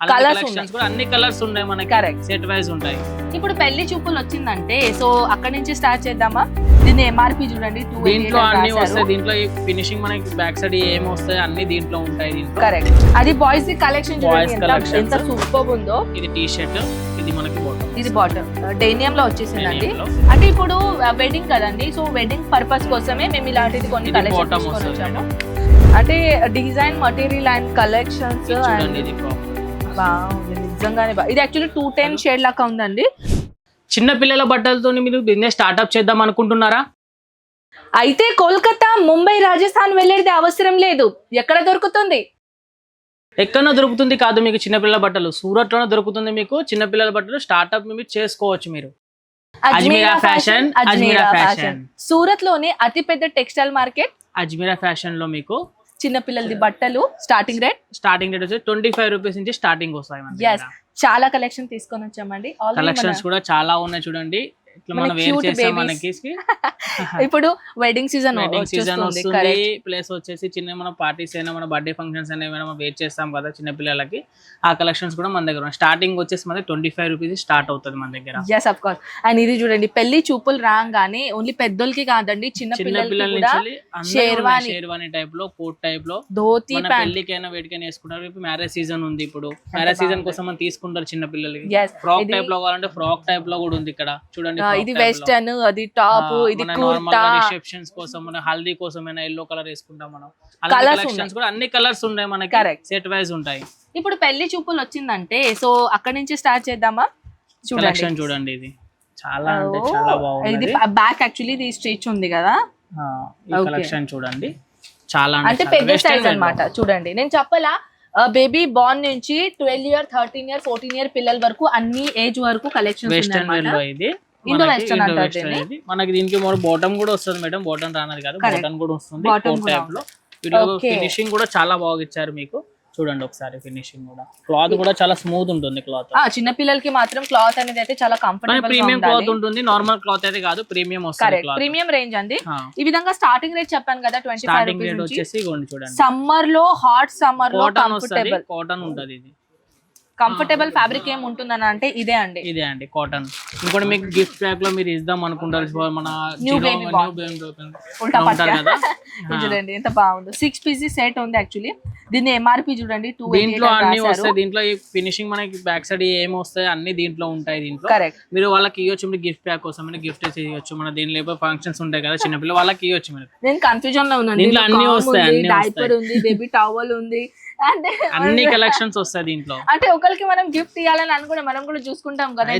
Collections కూడా అన్ని colours ఉంటాయి మనకి, కరెక్ట్ సెట్ వైజ్ ఉంటాయి. ఇప్పుడు పెళ్లి చూపులు వచ్చిందంటే సో అక్కడ నుంచి స్టార్ట్ చేద్దామా? దీని ఎంఆర్పి చూడండి, దీంట్లో అన్ని వస్తాయి. దీంట్లో ఫినిషింగ్ మనకి బ్యాక్ సైడ్ ఏమి వస్తాయి అన్ని దీంట్లో ఉంటాయి. దీంట్లో కరెక్ట్. అది బాయ్స్ కలెక్షన్ ఎంత సూపర్ ఉందో. ఇది టీ షర్ట్, ఇది మనకి బాటమ్, ఇది బాటమ్ డెనియం లో వచ్చేసిందండి. అంటే ఇప్పుడు వెడ్డింగ్ కదండి, సో వెడ్డింగ్ పర్పస్ కోసమే మేము ఇలాంటిది కొన్ని కలెక్షన్ తీసుకొని వచ్చాము. అంటే డిజైన్, మటీరియల్ అండ్ కలెక్షన్స్ నిజంగానే ఇది యాక్చువల్లీ 210 షేడ్ లాగా ఉందండి. చిన్న పిల్లల బట్టలతో మీరు బిజినెస్ స్టార్ట్అప్ చేద్దాం అనుకుంటున్నారా? అయితే కోల్కతా, ముంబై, రాజస్థాన్ వెళ్ళేది అవసరం లేదు. ఎక్కడ దొరుకుతుంది? ఎక్కడో దొరుకుతుంది కాదు, మీకు చిన్నపిల్లల బట్టలు సూరత్ లోనే దొరుకుతుంది. మీకు చిన్నపిల్లల బట్టలు స్టార్ట్అప్ మీరు చేసుకోవచ్చు. మీరు అజ్మీరా ఫ్యాషన్, అజ్మీరా ఫ్యాషన్ సూరత్ లోని అతి పెద్ద టెక్స్టైల్ మార్కెట్. అజ్మీరా ఫ్యాషన్ లో మీకు చిన్న పిల్లలది బట్టలు స్టార్టింగ్ రేట్ వచ్చి 25 రూపీస్ నుంచి స్టార్టింగ్ వస్తాయి. చాలా కలెక్షన్ తీసుకొని వచ్చామండి. కలెక్షన్స్ కూడా చాలా ఉన్నాయి చూడండి. మనం వేర్ చేసాం మనకి. ఇప్పుడు వెడ్డింగ్ సీజన్ వస్తుంది, ప్లస్ వచ్చేసి చిన్న మన పార్టీస్ అయినా మన బర్త్డే ఫంక్షన్స్ అయినా మనం వేర్ చేస్తాం కదా చిన్న పిల్లలకి. ఆ కలెక్షన్స్ కూడా మన దగ్గర స్టార్టింగ్ వచ్చేసి మన 25 రూపీస్ స్టార్ట్ అవుతుంది మన దగ్గర. yes of course. అండ్ ఇది చూడండి, పెళ్లి చూపులు రాగానే ఓన్లీ పెద్దోళ్ళకి కాదండి, చిన్న పిల్లలకి కూడా షేర్వాణి టైప్ లో, కోట్ టైప్ లో, ధోతి ప్యాంట్ పెళ్లికైనా వేటికైనా వేసుకుంటారు. ఇప్పుడు మ్యారేజ్ సీజన్ ఉంది, ఇప్పుడు మ్యారేజ్ సీజన్ కోసం మనం తీసుకుంటారు చిన్న పిల్లలకి. ఫ్రాక్ టైప్ లో కావాలంటే ఫ్రాక్ టైప్ లో కూడా ఉంది ఇక్కడ చూడండి. ఇది వెస్టర్న్, అది టాప్, ఇది కుర్తా. రిసెప్షన్స్ కోసం మన హల్దీ కోసం ఎల్లో కలర్ వేసుకుంటాం మనం. కలెక్షన్స్ కూడా అన్ని కలర్స్ ఉంటాయి మనకి, సెట్ వైజ్ ఉంటాయి. ఇప్పుడు పెళ్లి చూపులు వచ్చిందంటే సో అక్కడ నుంచి స్టార్ట్ చేద్దామా? కలెక్షన్ చూడండి, ఇది చాలా అంటే చాలా బాగుంది. ఇది బ్యాక్ యాక్చువల్లీ ఇది స్టిచ్ ఉంది కదా. ఈ కలెక్షన్ చూడండి, చాలా అంటే పెద్ద సైజ్ అన్నమాట. చూడండి, నేను చెప్పలా బేబీ బార్న్ నుంచి 12 ఇయర్, 13 ఇయర్, 14 ఇయర్ పిల్లల వరకు అన్ని ఏజ్ వరకు కలెక్షన్స్ ఉన్నాయి. ఇది ఇండో వెస్టర్న్ అంటారు. మనకి దీనికి బాటమ్ కూడా వస్తుంది మేడం. బాటమ్ రానది కాదు, బాటమ్ కూడా వస్తుంది కోట్ టైప్ లో. ఫినిషింగ్ కూడా చాలా బాగా ఇచ్చారు మీకు. చూడండి ఒకసారి ఫినిషింగ్ కూడా, క్లాత్ కూడా చాలా స్మూత్ ఉంటుంది క్లాత్. చిన్న పిల్లలకి మాత్రం క్లాత్ అనేది అయితే చాలా కంఫర్టబుల్, ప్రీమియం క్లాత్ ఉంటుంది. నార్మల్ క్లాత్ అయితే కాదు, ప్రీమియం వస్తుంది. ప్రీమియం రేంజ్ అండి. ఈ విధంగా స్టార్టింగ్ రేట్ చెప్పాను కదా, 25 రూపీస్ వచ్చేసి చూడండి. సమ్మర్ లో, హాట్ సమ్మర్ లో కంఫర్టబుల్ కాటన్ ఉంటది. ఇది కంఫర్టబుల్ ఫ్యాబ్రిక్ ఏం ఉంటుందని అంటే ఇదే అండి కాటన్. ఇంకోటి మీకు గిఫ్ట్ ప్యాక్ లో మీరు ఇద్దాం అనుకుంటారు మన చూడండి ఎంత బాగుంది. 6 పీసెస్ సెట్ ఉంది యాక్చువల్లీ. దీని ఎంఆర్పి చూడండి 280. దీంట్లో అన్ని వస్తాయి. దీంట్లో ఫినిషింగ్ మనకి బ్యాక్ సైడ్ ఏమి వస్తాయి అన్ని దీంట్లో ఉంటాయి. దీంట్లో మీరు వాళ్ళకి ఇవ్వచ్చు, మీరు గిఫ్ట్ ప్యాక్ కోసం గిఫ్ట్ చేయొచ్చు. మన దీనిలో ఫంక్షన్స్ ఉంటాయి కదా చిన్నపిల్ల, వాళ్ళకి ఇవ్వచ్చు. మీరు నేను కన్ఫ్యూజన్ లో ఉన్నాను. దీంట్లో అన్ని వస్తాయి, డైపర్ ఉంది, బేబీ టవల్ ఉంది, అంటే అన్ని కలెక్షన్స్ వస్తాయి దీంట్లో. అంటే ఒకరికి మనం గిఫ్ట్ ఇవ్వాలని అనుకుంటే మనం కూడా చూసుకుంటాం కదా,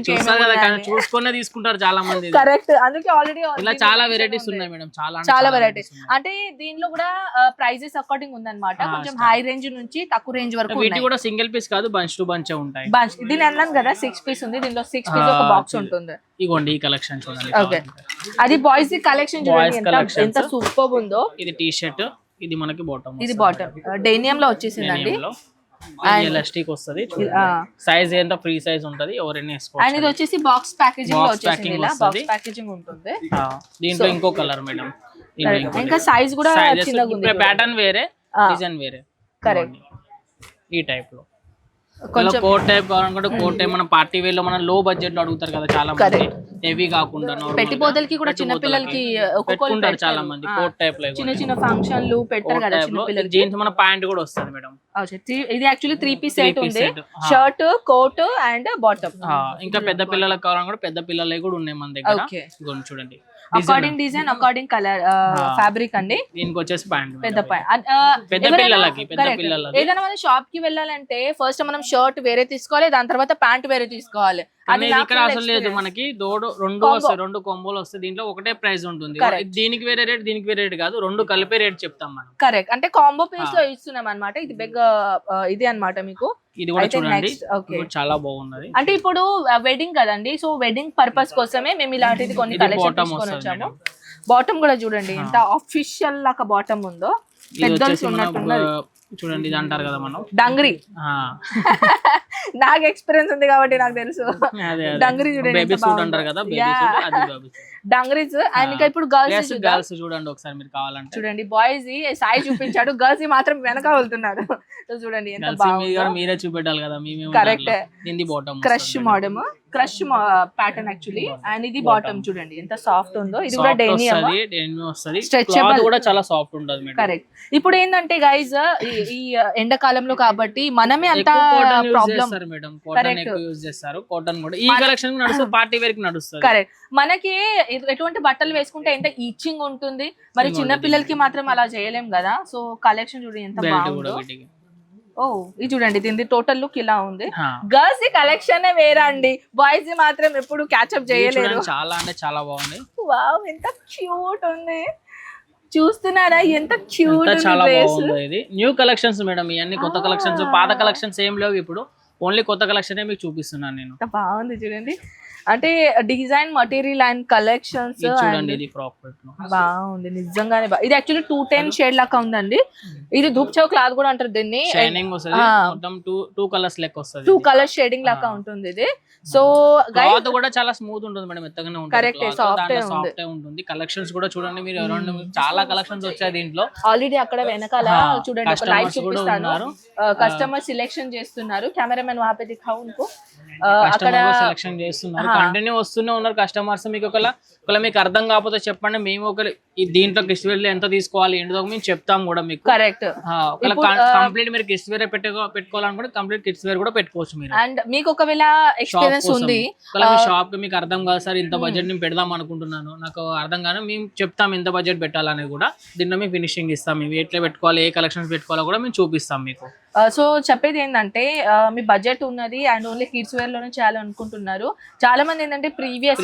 చూసుకునే తీసుకుంటారు చాలా మంది. కరెక్ట్, అందుకే ఆల్రెడీ ఇలా చాలా వెరైటీస్ ఉన్నాయి మేడం, చాలా వెరైటీస్. అంటే దీనిలో కూడా ప్రైజెస్ అకార్డింగ్ ఉందన్నమాట. కొంచెం హై రేంజ్ నుంచి తక్కువ రేంజ్ వరకు. వీటి కూడా సింగిల్ పీస్ కాదు, బంచ్ టు బంచ్ ఉంటాయి. దీని అన్నాను కదా 6 పీస్ ఉంది. దీనిలో 6 పీస్ ఒక బాక్స్ ఉంటుంది. ఇగోండి ఈ కలెక్షన్ చూడండి. ఓకే, అది బాయ్స్ కలెక్షన్ చూడండి ఎంత సూపర్ ఉందో. ఇది టీ షర్ట్, ఇది మనకి బాటమ్, ఇది బాటమ్ డెనియం లో వచ్చేసిందండి. ఎలాస్టిక్ వస్తది. సైజ్ ఎంత ఫ్రీ సైజ్ ఉంటది, ఎవరైనా వేసుకోవచ్చు. అండ్ ఇది వచ్చేసి బాక్స్ ప్యాకేజింగ్ లో వచ్చేసింది. ఇలా బాక్స్ ప్యాకేజింగ్ ఉంటుంది. దీంట్లో ఇంకో కలర్ మేడం, ఇంకా సైజ్ కూడా చిన్నగా ఉంది. ప్యాటర్న్ వేరే, డిజైన్ వేరే. కరెక్ట్, ఈ టైప్ లో కొంచెం కోట్ టైప్ కావాలనుకుంటే కోట్ టైప్. మన పార్టీ వేర్ లో మనం లో బడ్జెట్ లో అడుగుతారు కదా చాలా మంది, హెవీ కాకుండా పెట్టిపోతలకి కూడా చిన్న పిల్లలకి ఒక్కొక్కరు చాలా మంది కోట్ టైప్ లో చిన్న చిన్న ఫంక్షన్లు పెట్టారు కదా చిన్న పిల్లలకి. జీన్స్ మన ప్యాంట్ కూడా వస్తుంది మేడం. ఇది యాక్చువల్లీ 3 పీస్ సెట్ ఉంది. Shirt, coat and bottom. ఇంకా పెద్ద పిల్లలకు కావాలనుకుంటే పెద్ద పిల్లలే కూడా ఉన్నాయి మన దగ్గర. చూడండి, according design, according colour, fabric అండి. దీనికి వచ్చేసి ప్యాంట్ పెద్ద పిల్లలకి. ఏదైనా మనం షాప్ కి వెళ్ళాలంటే ఫస్ట్ మనం షర్ట్ వేరే తీసుకోవాలి, దాని తర్వాత ప్యాంట్ వేరే తీసుకోవాలి. ఇక్కడ అసలు లేదు, మనకి రెండు వస్తాయి, 2 కాంబోలు వస్తాయి. దీంట్లో ఒకటే ప్రైస్ ఉంటుంది. దీనికి వేరే రేట్, దీనికి వేరే రేట్ కాదు, 2 కలిపే రేట్ చెప్తాం మనం. కరెక్ట్, అంటే కాంబో పీస్ లో ఇస్తున్నాం అనమాట. ఇది బిగ్ ఇది అన్నమాట మీకు. ఇది కూడా చూడండి, చాలా బాగున్నది. అంటే ఇప్పుడు వెడ్డింగ్ కదండి, సో వెడ్డింగ్ పర్పస్ కోసమే మేము ఇలాంటిది కొన్ని కలెక్షన్ తీసుకొని వచ్చాము. బాటమ్ కూడా చూడండి ఎంత ఆఫీషియల్ లాగా బాటమ్ ఉందో, పెద్దలు ఉన్నట్టున్నది. చూడండి, ఇది అంటారు కదా మనం డంగ్రీ. నాకు ఎక్స్పీరియన్స్ ఉంది కాబట్టి నాకు తెలుసు. డంగ్రీ చూడండి, డంగరీస్ అండ్ ఇంకా ఇప్పుడు గర్ల్స్ గర్ల్స్ చూడండి ఒకసారి మీరు కావాలంటే. చూడండి బాయ్స్ సాయి చూపించాడు, గర్ల్స్ మాత్రం వెనక వెళ్తున్నారు. సో చూడండి ఎంత బాగుంది. మీరే చూపెట్టాలి కదా. కరెక్ట్. ఇది bottom crush modem, crush pattern actually. And ఇది బాటమ్ చూడండి ఎంత సాఫ్ట్ ఉందో. ఇది కూడా డెనియం వస్తది, స్ట్రెచబుల్ కూడా చాలా సాఫ్ట్ ఉంటది మేడం. కరెక్ట్. ఇప్పుడు ఏంటంటే గైస్ ఈ ఎండాకాలంలో కాబట్టి మనమే అంత ప్రాబ్లం మేడం. కాటన్ ఎక్కువ యూజ్ చేస్తారు. కాటన్ కూడా ఈ కలెక్షన్ నడుస్తుంది, పార్టీ వేర్ కి నడుస్తుంది. కరెక్ట్. మనకి ఎటువంటి బట్టలు వేసుకుంటే ఎంత ఈచింగ్ ఉంటుంది, మరి చిన్న పిల్లలకి మాత్రం అలా చేయలేం కదా. సో కలెక్షన్ చూడండి ఎంత బాగుందో. ఓ ఇది చూడండి, దీని టోటల్ లుక్ ఇలా ఉంది. గర్ల్స్ ది కలెక్షన్ వేరా అండి, బాయ్స్ ది మాత్రం ఎప్పుడు క్యాచప్ చేయలేరు. చాలా అంటే చాలా బాగుంది. వావ్ ఎంత క్యూట్ ఉంది, చూస్తున్నారా ఎంత క్యూట్. చాలా బాగుంది. ఇది న్యూ కలెక్షన్స్ మేడం, ఇవన్నీ కొత్త కలెక్షన్స్. పాత కలెక్షన్స్ ఏం లేవు ఇప్పుడు, ఓన్లీ కొత్త కలెక్షన్ మీకు చూపిస్తున్నాను నేను. బాగుంది చూడండి, అంటే డిజైన్ మటీరియల్ అండ్ కలెక్షన్స్ చూడండి. ఇది ఫ్రాక్ బాగుంది నిజంగానే. ఇది యాక్చువల్లీ 210 షేడ్ లాగా ఉందండి. ఇది ధూప్ చౌక్ క్లాత్ కూడా అంటారు దీన్ని. షైనింగ్ వస్తది, మొత్తం 2 కలర్స్ లెక్క వస్తది. 2 కలర్ షేడింగ్ లాగా ఉంటుంది ఇది. సో క్లాత్ కూడా చాలా స్మూత్ ఉంటుంది మేడం, మెత్తగానే ఉంటుంది. కరెక్ట్, సాఫ్ట్ ఉంటుంది. కలెక్షన్స్ కూడా చూడండి మీరు, అరౌండ్ చాలా కలెక్షన్స్ వచ్చాయి దీంట్లో. ఆల్రెడీ అక్కడ వెనకాల చూడండి ఒక లైవ్ చూపిస్తాను, కస్టమర్ సెలెక్షన్ చేస్తున్నారు. కెమెరామెన్ వహా పే దిఖాओ उनको. అక్కడ సెలెక్షన్ చేస్తున్నారు, కంటిన్యూ వస్తూనే ఉన్నారు కస్టమర్స్. మీకు ఒకవేళ మీకు అర్థం కాకపోతే చెప్పండి, మేము ఒక దీంట్లో కిడ్స్ వేర్ ఎంత తీసుకోవాలి ఏంటో మేము చెప్తాం కూడా మీకు. కరెక్ట్. కంప్లీట్ మీరు కిడ్స్ వేర్ పెట్టుకోవాలనుకుంటే కంప్లీట్ కిడ్స్ వేర్ కూడా పెట్టుకోవచ్చు మీరు. అండ్ మీకు ఒకవేళ ఎక్స్పీరియన్స్ ఉంది, షాప్ కి మీకు అర్థం కాదు సార్ ఇంత బడ్జెట్ నేను పెడదాం అనుకుంటున్నాను, నాకు అర్థం కానీ మేము చెప్తాం ఎంత బడ్జెట్ పెట్టాలనేది కూడా. దీంట్లో మేము ఫినిషింగ్ ఇస్తాం, మేము ఎట్లా పెట్టుకోవాలి, ఏ కలెక్షన్స్ పెట్టుకోవాలో కూడా మేము చూపిస్తాం మీకు. సో చెప్పేది ఏంటంటే మీ బడ్జెట్ ఉన్నది అండ్ ఓన్లీ కిడ్స్ వేర్ లోనే చేయాలనుకుంటున్నారు. చాలా మంది ఏంటంటే ప్రీవియస్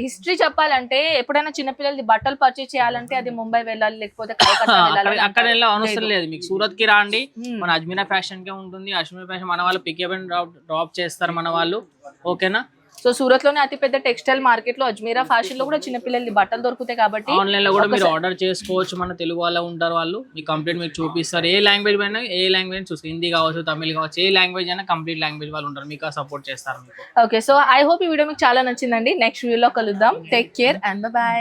హిస్టరీ చెప్పాలంటే ఎప్పుడైనా చిన్నపిల్లలది బట్టలు పర్చేస్ చేయాలంటే అది ముంబై వెళ్ళాలి, లేకపోతే అక్కడ అవసరం లేదు. మీకు సూరత్ కి రాండి, మన అజ్మీరా ఫ్యాషన్ కే ఉంటుంది. అజ్మీరా ఫ్యాషన్ మన వాళ్ళు పికప్ అండ్ డ్రాప్ చేస్తారు మన వాళ్ళు, ఓకేనా. సో సూరత్ లోనే అతిపెద్ద టెక్స్టైల్ మార్కెట్ లో అజ్మీరా ఫ్యాషన్ లో కూడా చిన్నపిల్లలది బట్టలు దొరుకుతాయి కాబట్టి ఆన్లైన్ లో కూడా మీరు ఆర్డర్ చేసుకోవచ్చు. మన తెలుగు వాళ్ళు ఉంటారు, వాళ్ళు మీ కంప్లీట్ మీకు చూపిస్తారు. ఏ లాంగ్వేజ్ అయినా, ఏ లాంగ్వేజ్ చూసి హిందీ కావచ్చు, తమిళ్ కావచ్చు, ఏ లాంగ్వేజ్ అయినా కంప్లీట్ లాంగ్వేజ్ వాళ్ళు ఉంటారు, మీకు సపోర్ట్ చేస్తారు మీకు. ఓకే, సో ఐ హోప్ ఈ వీడియో మీకు చాలా నచ్చిందండి. నెక్స్ట్ వీడియోలో కలుద్దాం. Take care and by.